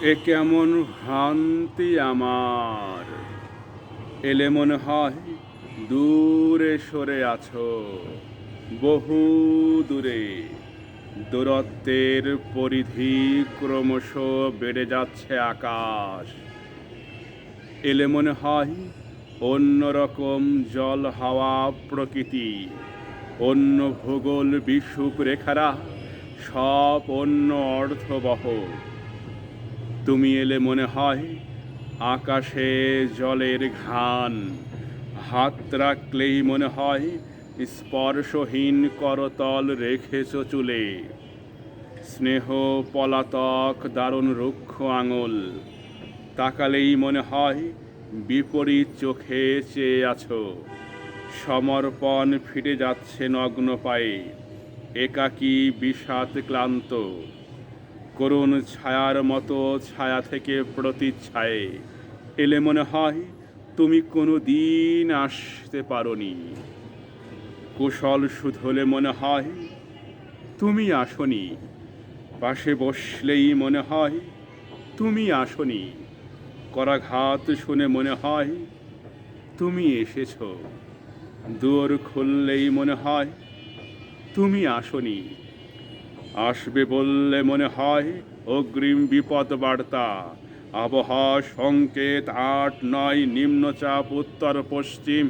এ কেমন ভ্রান্তি আমার, এলে মনে হয় দূরে সরে আছো, বহু দূরে। দূরত্বের পরিধি ক্রমশ বেড়ে যাচ্ছে আকাশ। এলে মনে হয় অন্যরকম জল হাওয়া প্রকৃতি, অন্য ভূগোল বিষুব রেখারা সব অন্য অর্থবহ। তুমি এলে মনে হয় আকাশে জলের ঘ্রাণ, হাত রাখলেই মনে হয় স্পর্শহীন করতল রেখেছ চুলে। স্নেহ পলাতক দারুণ রুক্ষ আঙুল, তাকালেই মনে হয় বিপরীত চোখে চেয়ে আছো। সমর্পণ ফিরে যাচ্ছে নগ্ন পায়ে, একাকী বিষাদ ক্লান্ত। করুণ ছায়ার মতো ছায়া থেকে প্রতিচ্ছায়ে এলে মনে হয় তুমি কোনো দিন আসতে পারোনি। কুশল শুধলে মনে হয় তুমি আসনি, পাশে বসলেই মনে হয় তুমি আসনি। করাঘাত শুনে মনে হয় তুমি এসেছ, দুয়ার খুললেই মনে হয় তুমি আসনি। আসবে বললে মনে হয় অগ্রিম বিপদ বার্তা, আবহাওয়া সংকেত ৮-৯ নিম্নচাপ উত্তর পশ্চিম।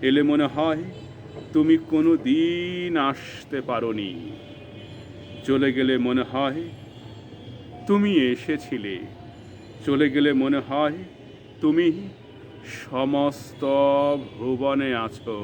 এলে মনে হয় তুমি কোনো দিন আসতে পারোনি। চলে গেলে মনে হয় তুমি এসেছিলে, চলে গেলে মনে হয় তুমি সমস্ত ভুবনে আছো।